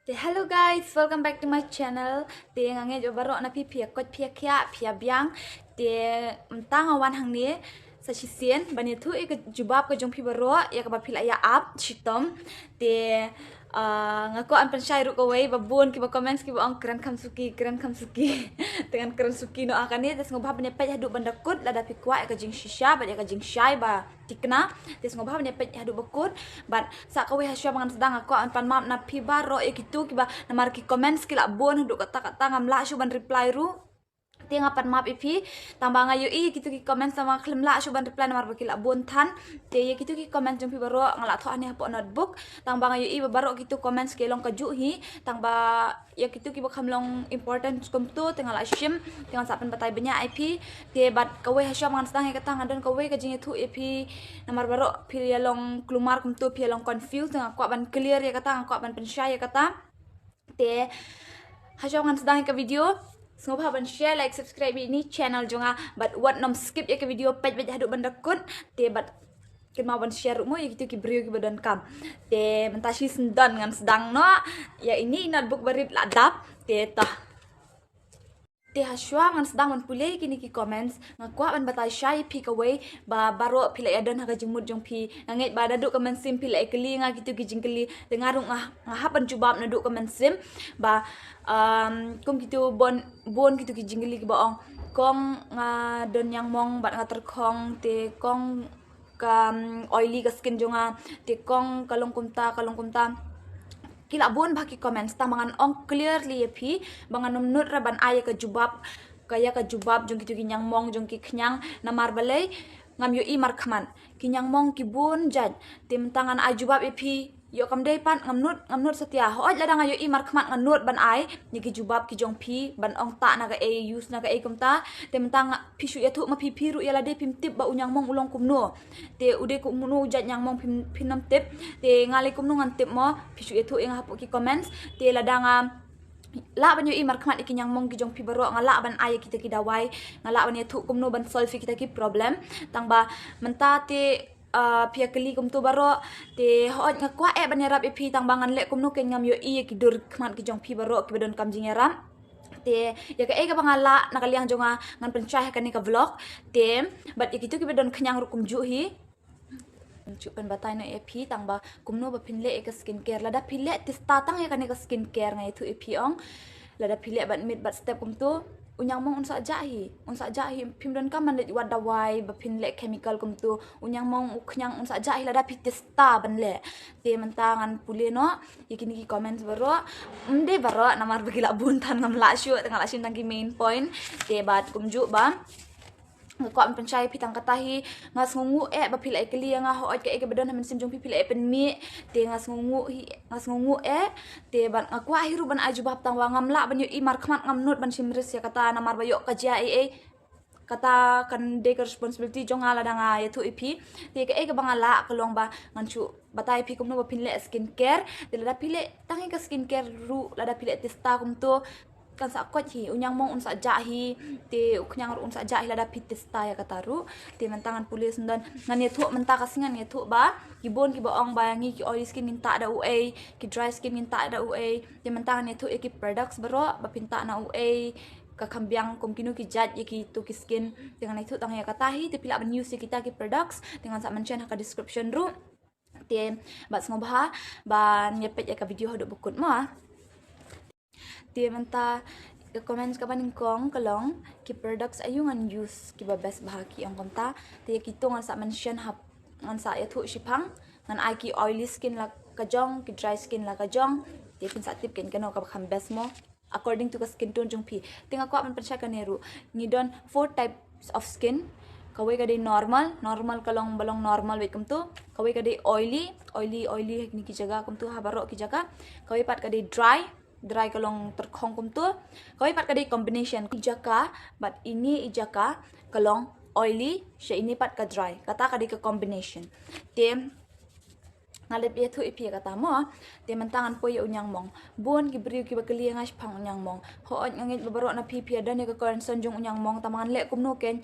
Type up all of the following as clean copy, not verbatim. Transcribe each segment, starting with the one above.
Hello guys, welcome back to my channel. Ngange jo baro na pia kot pia kya pia biang. Tang awan hang ni sa sisien bani tu ik jubab ko jong pi baro ya ka bapil ya up shitom. Ngako an pensyai ru ko wei babun ki ba comments ki ba ong keren kam suki dengan keren suki no akan ni des ngobah bani pej hadu banda kut lada pi kwa ka jing shisha ba ya ka jing shai ba tikna des ngobah bani pej hadu bakut but sa ka wei hasya bangan sedang ako an pan map na pi baro ikitu ki ba na mar ki comments ki la bon hadu kata ngam la shu ban reply ru Tiang apan map ipi tambah ngayu gitu ki comment sama klim la ban reply nomor bakil abun tan te gitu ki comment jumpi baro ngalak tho ane hapo notebook tambah ngayu baro gitu comment skelong kaju hi tambah ya gitu ki bakam long important kum tu tinggal ashim tinggal sapan batai banyak IP te bat kawe hasya mangan sedang kata ngadon kawe kajing itu IP nomor baro pilih long kelumar kum tu pilih long confused dengan kuat ban clear ya kata kuat ban pensyai ya kata te hasya mangan sedang ke video Semoga ban share, like, subscribe ini channel jonga but what nom skip ya ke video page baca haduk banda kun te but kin mau ban share mo ya gitu ki brio ki badan kam te mentashi sendan ngan sedang no ya ini notebook barip ladap te tah te haswa ngan sedang man pulei kini ki comments ngakwa ban batai shai pi away ba baro pila yadan ha jemut jong pi nganget ba daduk comment sim pila ekeli nga gitu ki jingkeli dengar ngah ban jubab na duk comment sim ba kum gitu bon gitu ki jingkeli ki baong kong nga don yang mong bat nga terkong te kong oily ka skin jonga te kong kalong kumta kila bun baki comments tamangan ong clearly pi bangan numnut raban aya ka jubab kaya ka jubab jong kitu kinyang mong jong ki knyang namar balai ngam yo i markman kinyang mong ki bun jan tim tangan a jubab pi yo kam dei pan ngamnut setia hoj ladang ayo i markman nganut ban ai ni ki jubab ki jong pi ban ong ta na ka e use na ka e kumta tim tang pi shu ya thu ma pi ru ya lade pim tip ba unyang mong ulong kumno te ude ku munu jat nyang mong pim nam tip te ngale kumno ngan tip mo pi shu ya thu ing hapu ki comments te ladang la ban yo i markmat ikinyang mong ki jong pi baro ngala ban ay kita ki dawai ngala ban ya thu kumno ban solve kita ki problem tang ba menta te pia keli kum tu baro te hot ngakwa ban yarap ipi tang bangan le kum no ken ngam yo i ki dur kmat ki jong pi baro ki badon kam jing yaram te ya ka ega bangala nakaliang jonga ngan pencah kan ni ka vlog te bat ikitu ki badon kenyang rukum ju hi Cupan batai na epi tang ba kumno ba pinle ka skincare lada pile tis tatang ya kan ka skincare ngai tu epi ong lada pile bat mid bat step kum tu unyang mong unsa jahi pimdan ka man le wadawai ba pinle chemical kum tu unyang mong uknyang unsa jahi lada pitista ban le te mentangan pule no yakini ki comments baro mde baro namar bagila buntan ngam la shu tang la shin tang ki main point te bat kumju ba ko am pencai pitang katahi ngas ngungu ba pila ekeli nga ho ke ke bedon hamin simjong pila pen mi te ngas ngungu te ban aku ahiru ban aju bab tang wangam la ban yo i markmat ngam nut ban simris ya kata namar bayo kaja kata kan de responsibility jong ala danga ya tu ipi te ke bangala kelong ba ngancu batai pi kumno ba pinle skincare te lada pile tangi ka skincare ru lada pile testa kum tu kan sa kot hi unyang mong unsa jahi te uknyang unsa jahi lada pitista ya kataru te mentangan pulis dan ngan ye thu menta kasingan ye thu ba gibon ki baong bayangi ki oily skin minta ada UA ki dry skin minta ada UA te mentangan ye thu ki products baro ba pinta na UA kakambiang kum kinu ki jat ye ki tu ki skin dengan itu tang ya katahi te pila ban use kita ki products dengan sa mention ha ka description ru te bat ngobha ban nyepet ya ka video hodok bukut mo dia menta comments ka baning kong kalong ki products ayungan use ki ba best bahaki ang konta te kito ngan sa mention hap ngan sa ya thu shipang ngan ai ki oily skin la kajong ki dry skin la kajong te pin sa tip ken kano ka kham best mo according to ka skin tone jong pi tinga ko man pansya kaneru ngidon 4 types of skin kawai kadai normal kalong balong normal wait kum tu kawai kadai oily ni ki jaga kum tu habaro ki jaga kawai pat kadai dry kalong terkhong kum tu kau ipat kadai combination ijaka but ini ijaka kalong oily sya ini pat ka dry kata kadai ke combination tem ngalip ye thu ipi kata mo te mentangan po ye unyang mong bon ki brio ki bakali ngas phang unyang mong ho ngangit babaro na pi dan ye ka concern jong unyang mong tamangan le kum no ken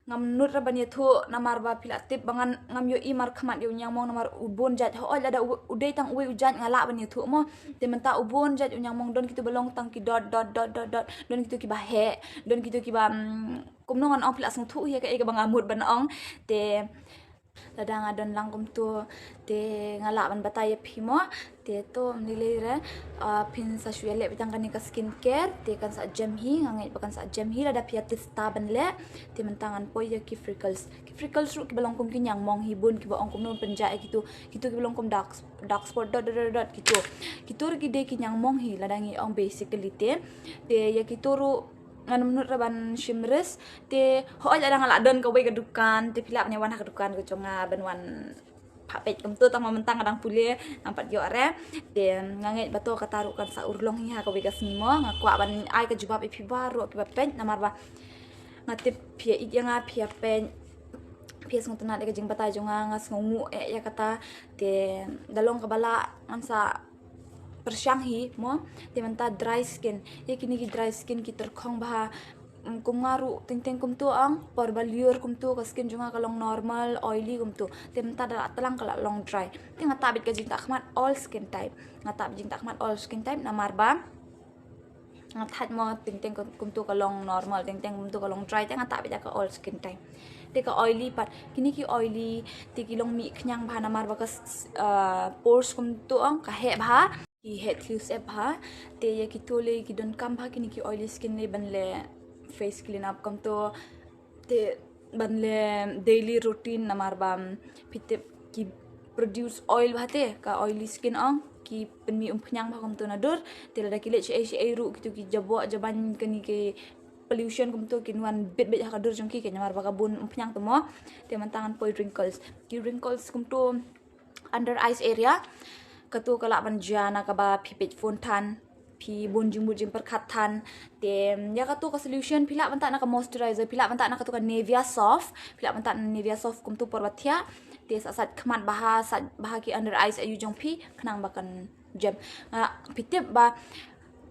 ngam nut ra bani thu namar ba pila tip bangan ngam yo imar khamat yo nyang mong namar ubon jat ho ada udai tang uwe ujan ngala bani thu mo te menta ubon jat yo nyang mong don kitu belong tang ki dot don kitu ki ba he don kitu ki ba kumnongan ong pila sang thu ya ka e bang amut ban ong te ladang adon langkum tu te ngala ban bataya phimo te to nilai re pin sa shuele bitang kan ka skincare te kan sa gem hi ngangai bakan sa gem hi lada pia tista ban le te mentangan poi ya ki freckles ru ki balong kum ki nyang mong hi bun ki ba ong kum non penja gitu ki balong kum dark spot dot gitu ru ki de ki nyang mong hi ladangi ong basically te ya ki ru ngan menurut raban shimres te ho aja dang ala don ka we kedukan te pila nya wan kedukan ko conga ben wan papet kum tu tang mentang kadang pule nampat yo are te nganget bato katarukan sa urlong hi ha ka we ka snimo ngakwa ban ai ka jubab ipi baru ki ba pen namar ba ngatip pia i nga pia pen pia sung tanat ka jing batai jonga ngas ngungu ya kata te dalong ka bala ansa persyang hi mo te menta dry skin ye kini ki dry skin ki terkhong bah kum ngaru ting kum tu ang por baliur kum tu ka skin junga kalong normal oily kum tu te menta da telang kala long dry te ngata bit ka jing tak khmat all skin type ngata jing tak khmat all skin type namar ba ngathat mo ting kum tu kalong normal ting kum tu kalong dry te ngata bit ka all skin type te ka oily pat kini ki oily te ki long mi khnyang bha namar ba ka pores kum tu ang ka he bha ki head cleanse app ha te ya ki tole ki don kam bha kini ki oily skin le ban le face clean up kam to te ban le daily routine namar bam pite ki produce oil bhate ka oily skin ong ki penmi phnyang bha kam to na dur te la ki le che ru ki tu ki jabo jaban kini ki pollution kum to kinwan bit ha dur jong ki ke namar ba ka bun phnyang to mo te man tangan poi wrinkles kum to under eyes area katu kala ban jana ka ba phipit phone than phi bunjing perkhatan te ya katu ka solution phila ban ta na ka moisturizer phila ban ta na katu ka Nivea soft phila ban ta na Nivea soft kum tu porbathia te sat khmat baha ki under eyes ayu jong phi khnang bakan jam pitip ba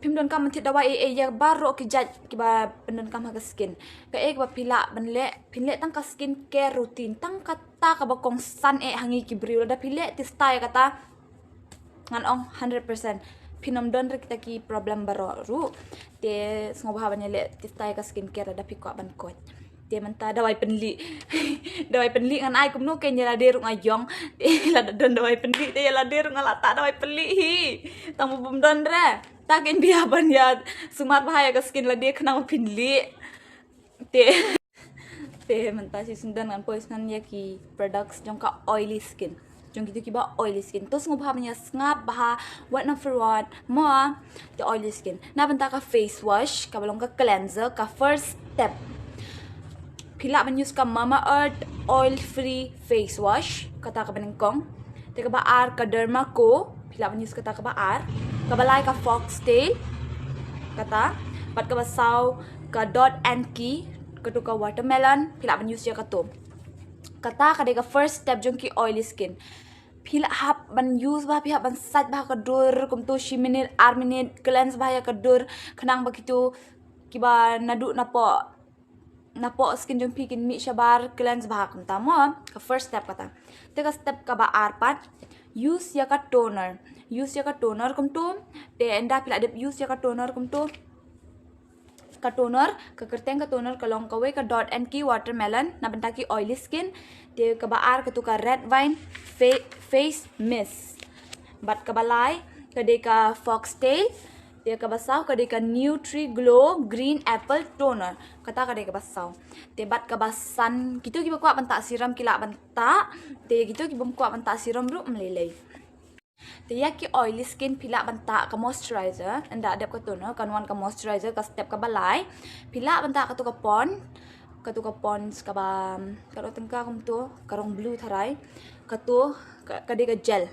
phim don kam thit dawa e ya baro ki jaj ki ba pendon kam ha skin ka ek ba phila ban le phinle tang ka skin care routine tang kata ka ba kong san e hangi ki briu da phile ti style kata ngan ong 100% pinam don re kita ki problem baru te sngob ha banya le tistai ka skincare da pi ko ban ko te menta dawai penli ngan ai kum no ke nyala deru ngayong te la don dawai penli te la deru ngala ta dawai penli hi tang bum don re ta ken dia ban ya sumat bahaya ka skin la de khna pinli te menta si sundan ngan pois ngan ya ki products jong ka oily skin jong gitu kiba oily skin tos ngob ha ngap bah what not for what mo the oily skin na banta ka face wash ka balong ka cleanser ka first step pila man use ka Mama Earth oil free face wash kata ka baningkong te ka ba ar ka Derma Co pila man use kata ka ba ar ka balay ka Foxtail kata pat ka ba saw ka Dot and Key katu ka watermelon pila man use ya ka to kata ka de ka first step jong ki oily skin pila hap ban use ba pihak ban sat ba ka dur kum to 6 minute 8 minute cleanse ba ya ka dur khnang ba kitu kiba nadu napo skin jong pikin mi shabar cleanse ba kum ta mo ka first step kata te ka step ka ba arpat use ya ka toner kum to te enda pila de use ya ka toner kum to ka toner ka kerteng ka toner ka long ka we ka Dot and Key watermelon na banta ki oily skin te ka baar ka tu ka red wine face mist bat ka balay ka de ka Foxtail te ka basaw ka de ka Nutri Glow green apple toner kata ka de ka basaw te bat ka basan gitu ki ba kwa banta siram kila banta te gitu ki bum kwa banta siram ru mlelei te ya ki oily skin pila banta ka moisturizer anda adap ka toner kanwan ka moisturizer ka step ka balay pila banta ka tu ka pons ka ba karo tengka kum tu karong blue tharai ka tu ka de ka gel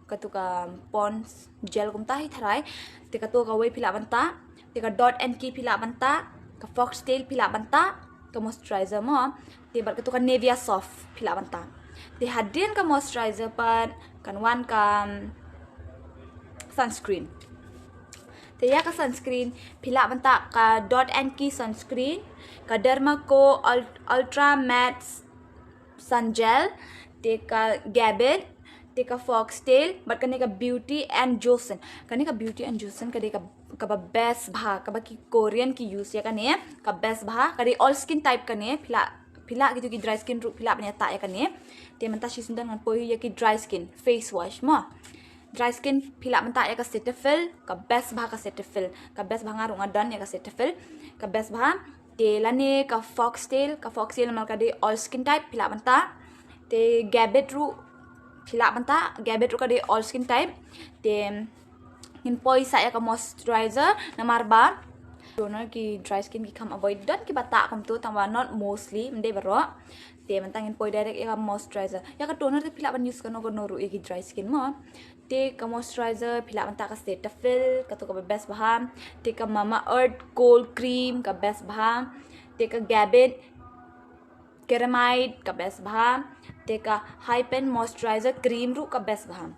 ka tu ka pons gel kum tahi tharai te ka tu ka we pila banta te ka Dot and Key pila banta ka Foxtail pila banta ka moisturizer mo te bar ka tu ka Nivea soft pila banta te hadin ka moisturizer pan kanwan ka sunscreen Te ya ka sunscreen phila banta ka .nk sunscreen, ka Dermaco Ultra Matte Sun Gel, te ka Gabit, te ka Foxtail, but kani ka Beauty and Johnson. Kani ka Beauty and Johnson kadi ka best bha ka ki Korean ki use ya kani ka best bha kadi all skin type kani phila gitu ki dry skin ru phila banya ta ya kani te manta shi sundan ngan poi ya ki dry skin face wash mo dry skin phila manta ya ka Cetaphil ka best bha ka best bha ngaru ngadan ya ka Cetaphil ka best bha te lani ka Foxtail mal kadi all skin type phila manta te Gabit ru phila manta Gabit ru kadi all skin type te poi saya ka moisturizer namar ba toner ki dry skin ki kam avoid dan ki bata kam tu tangwa not mostly mde baro te mantangin poi direct ya moisturizer ya ka toner te phila ban use kano ru ki dry skin mo te ka moisturizer phila banta ka Cetaphil ka to ka best baham te ka Mama Earth cold cream ka best baham te ka Gabit ceramide ka best baham te ka Hypen moisturizer cream ru ka best baham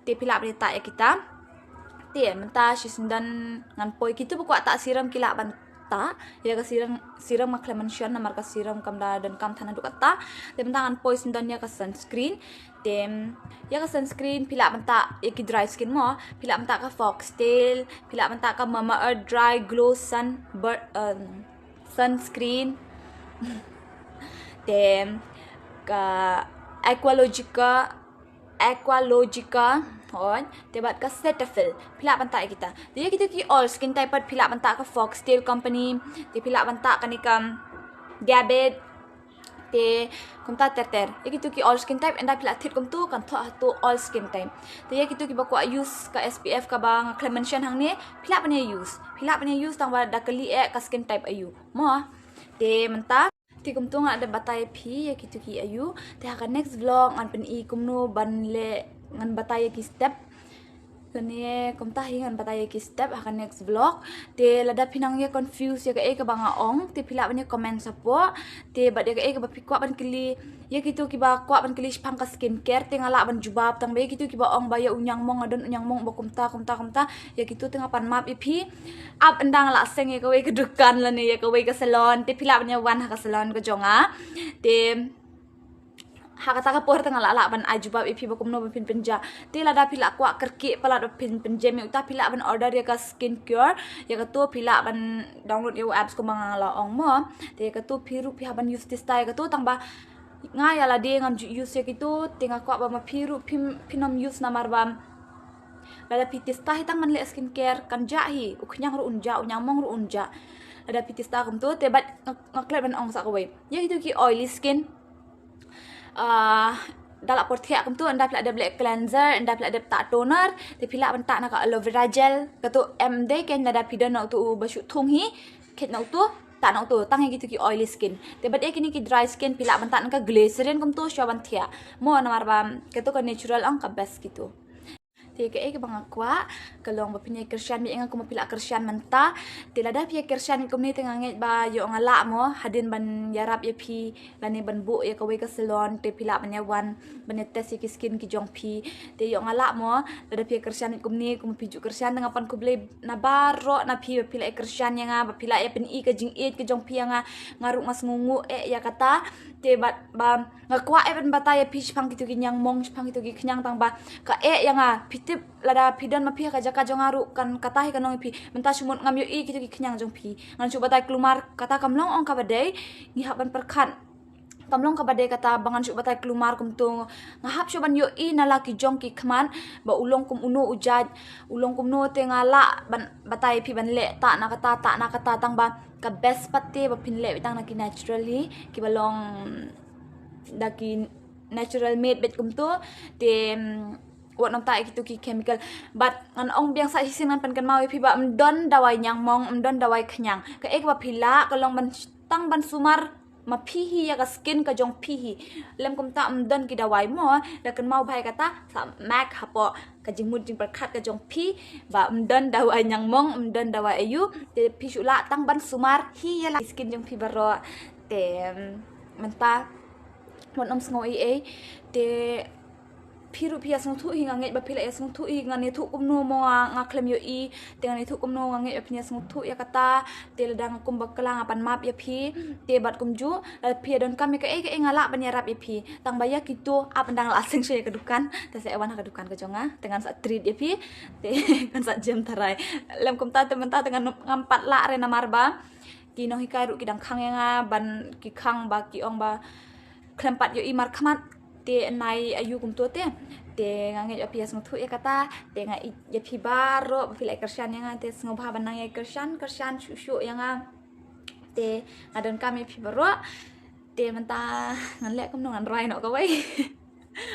te phila ban ta ya kita te menta sisundan ngan poi kitu buku tak siram kila banta ya ka siram maklemension namar ka siram kamda dan kam thana dukata te menta ngan poi sundan ya ka sunscreen te ya ka sunscreen pila banta ya ki dry skin mo pila banta ka Foxtail pila banta ka Mama Earth dry glow sunscreen te ka Aqualogica hon tebat ka Cetaphil phila banta kita dia kita ki all skin type pat phila banta ka Foxtail company te phila banta kanikam Gabit te kumta terter ya ki all skin type enda phila thit kum tu kan to all skin type te ya ki bakwa use ka SPF ka bang clemention hang ni phila banya use tang ba dakali ka skin type ayu mo te menta ti kum tu nga ada batai phi ya ki ayu te ha ka next vlog an pen I kumno banle ngan bataya ki step kani kom tahi ngan bataya ki step akan next vlog te lada pinang ye confuse ya ka banga ong te phila bani comment sapo te bad ya ka pikwa ban kili ya kitu ki ba kwa ban kili pang ka skincare te ngala ban jubab tang be kitu ki ba ong baya unyang mong adon unyang mong ba kumta ya kitu tengah pan map ipi up endang la seng ya ka we ke dukan la ni ya ka we ka salon te phila bani wan ha ka salon ka jonga te hakata ka por tengah lala ban ajubab ipi bakum no pin penja te lada pila kwa kerki pala do pin penjem uta pila ban order ya ka skincare ya ka to pila ban download yo apps ko mangala ong mo te ka to piru pi ban use this ya ka to tang ba ngaya la de ngam use ya kitu tengah kwa ba ma piru pinom use namar bam lada pitis ta hitang man le skincare kan jahi uknyang ru unja unyang mong ru unja lada pitis ta kum to te bat ngaklet ban ong sa ko we ya kitu ki oily skin dalak portia kum tu anda pila ada black cleanser anda pila ada tak toner te pila bentak nak aloe vera gel katu md ken ada pidan nak tu basuk thung hi ket nak tu tak nak tu tang gitu ki oily skin te bad kini ki dry skin pila bentak nak glycerin kum tu shawan thia mo namar bam katu ka natural ang ka best gitu te ke bang akwa kalong bapinya kersian mi enga kuma pila kersian menta te lada pia kersian kum ni tengah nget ba yo ngala mo hadin ban yarap ya pi lani ban bu ya kawe ka salon te pila banya wan banya test ki skin ki jong pi te yo ngala mo lada pia kersian kum ni kuma piju kersian tengah pan ku ble na baro na pi pila kersian yang ba pila ya pen I ka jing it ki jong pi nga ngaruk mas ngungu ya kata te ba ngakwa e ban bataya pi pang kitu ki nyang mong pang kitu ki knyang tang ba ka yang pitip lada pidan ma pi ka jaka jong aru kan katahi kanong pi menta sumut ngam yo I kitu ki knyang jong pi ngan coba tai kelumar kata kamlong ong ka badai ngihapan perkan kamlong ka badai kata bangan coba tai kelumar kum tu ngahap coban yo I na laki jong ki kman ba ulong kum uno ujaj ulong kum no te ngala ban batai pi ban le ta na kata tang ba ka best pati ba pinle bitang na ki naturally ki balong daki natural made bet kum tu te wat nam ta kitu ki chemical but an ong biang sa hisin pan kan mau pi ba mdon dawai nyang mong mdon dawai khnyang ka ba phila ka long ban tang ban sumar ma phihi ya ka skin ka jong phihi lem kum ta mdon ki dawai mo da kan mau bhai kata sa mac hapo ka jingmut jing perkhat ka jong phi ba mdon dawai nyang mong mdon dawai ayu te phi sula tang ban sumar hi ya la skin jong phi baro te menta wat om sngo te phiru pia sung thu hi nganget ba phila ya sung thu i ngane thu kumno mo nga klem yo i te ngane thu kumno nganget ya phina sung thu ya kata te ladang kum baklang apan map ya phi te bat kumju pia don kami ka e ngala ban ya rap ya phi tang baya kitu apandang la sing ya kedukan te se ewan kedukan ke jonga dengan sa treat ya phi te kan sa jam tarai lem kum ta temen ta dengan ngampat la re na marba ki no hikai ru ki dang khang nga ban ki khang ba ki ong ba klempat yo i mar khamat te nai ayu kum to te ngange ya pia sung thu ya kata te nga ya phi baro phi lai kersan yang te sung bha ban nang ya kersan shu yang te ngadon kami phi baro te menta ngan lek kum ngan rai no ka wai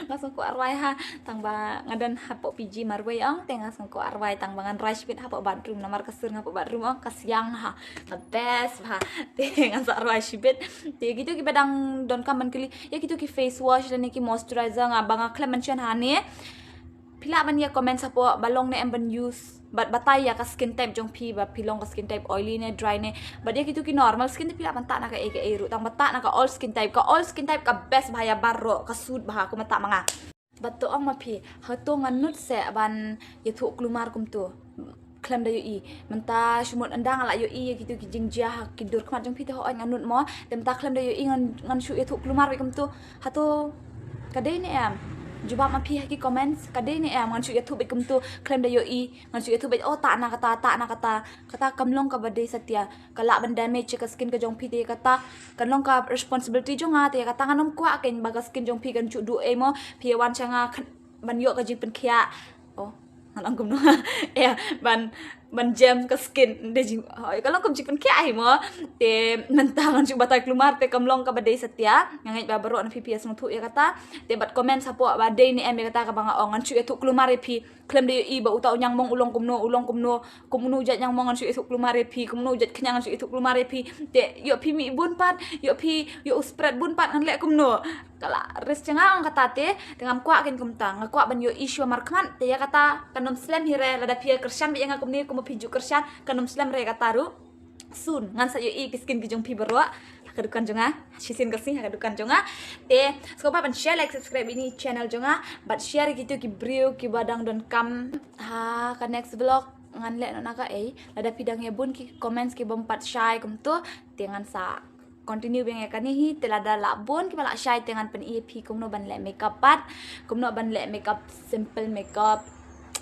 langsung ko arwai ha tang ba ngadan hapo PG marwai ong te ngasung ko arwai tang bangan rai spit hapo bathroom namar kasur hapo bathroom ong kasyang ha the best ha te ngasa arwai spit te gitu ki badang don kaman kili ya gitu ki face wash dan ki moisturizer nga banga clemention ha ne pila ban ya comment sapo balong ne emban use bat batai ya ka skin type jong phi ba pilong ka skin type oily ne dry ne ba dia gitu ki normal skin pila ban ta na ka eke eru tang bata na ka all skin type ka best bahaya barro ka suit bah aku mata manga bato ang mapi hato nganut se ban ya thu klumar kum tu klem da yo i menta shumot andang ala yo i gitu ki jingjah ki dur kmat jong phi ho nganut mo dem ta klem da yo i ngan shu ya thu klumar kum tu hato kadai ne am juba ma phi ki comments kade ni am ngan chu ya thu be kum tu claim da yo i ngan chu ya thu be oh ta na kata kamlong ka bade satya kala ban damage ka skin ka jong phi te kata kanlong ka responsibility jong te kata nganom kwa ken baga skin jong phi kan chu du e mo phi wan changa ban yo ka jing pen khia oh ngan kum no ya ban jam ka skin de jing kalong kum chipen khia ai mo te mentangan chu batai klumar te kamlong ka bade satya ngangai ba baro na pps ng thu ya kata te bat comment sapo ba day ni em kata ka banga ongan chu etu klumar phi klem de i ba utau nyang mong ulong kumno jat nyang mong chu etu klumar phi kumno jat knyang chu etu klumar phi te yo phi mi bun pat yo spread bun pat ngan le kumno kala res changa ang kata te dengan kwa ken kumtang kwa ban yo issue markman te ya kata kanom slam hire lada pia kersan bi yang kumni kum piju kersan kanom slam re kata ru sun ngan sa yo i kiskin ki jong phi barwa kadukan jonga sisin kasih kadukan jonga te skopa ban share like subscribe ini channel jonga but share gitu ki brio ki badang don kam ha ka next vlog ngan le no naka lada pidang ya bun ki comments ki bompat shy kum tu tengan sa continue beng ya kanihi telada labon ki bala shy tengan pen EP kumno ban le makeup pat kumno ban le makeup simple makeup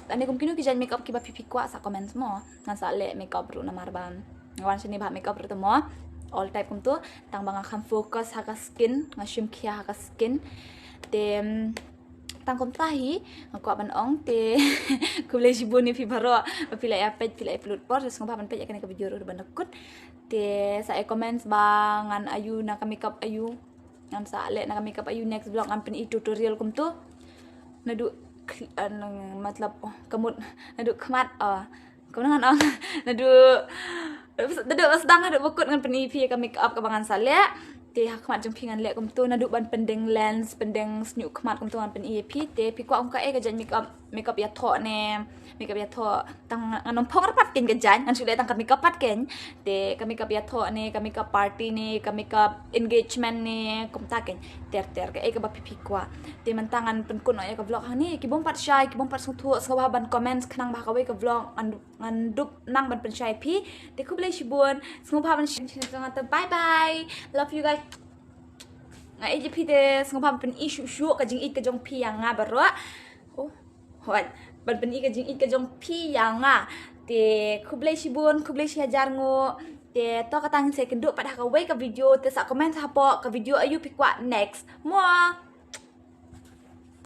tani kum kinu ki jan makeup ki ba pipi kwa sa comments mo ngan sa le makeup ru na marban ngawan sini ba makeup ru mo all type kum tu tang banga kham focus haka skin ngashim khia haka skin te tang kom tahi ngako ban ong te kuble jibuni fi baro pila ya page pila upload por terus ngapa ban page akan ke video ru ban dekut te sa comments bangan ayu na ka makeup ayu ngam sa le na ka makeup ayu next vlog am pen tutorial kum tu nadu matlab kamut nadu khmat kemenangan ong nadu sedang ada bukut dengan penipi ka make up ka bangan sale te khmat jong pingan le kum tu nadu ban pendeng lens pendeng snu khmat kum tu an pen EP te pi kwa ka ka jan make up ya tho ne make up ya tho tang anom phong rapat ken ka jan an sule tang ka make up pat ken te ka make up ya tho ne ka make up party ne ka make up engagement ne kum ta ken ter ka ka ba pi kwa te man tangan pen kun ya ka vlog hani ki bom pat shy ki bom pat sung thu ska ban comments khnang ba ka we ka vlog an dup nang ban pen shy pi te kuble shibun sungpa ban bye bye love you guys nga eji pide sungpa pen issue ka jing ik ka jong pi yang nga barwa oh hot ban pen ik ka jing ik ka jong pi yang nga te kuble shibun kuble shi hajar ngo te to ka tang se kenduk pada ka we ka video te sa comment hapo ka video ayu pi kwa next mo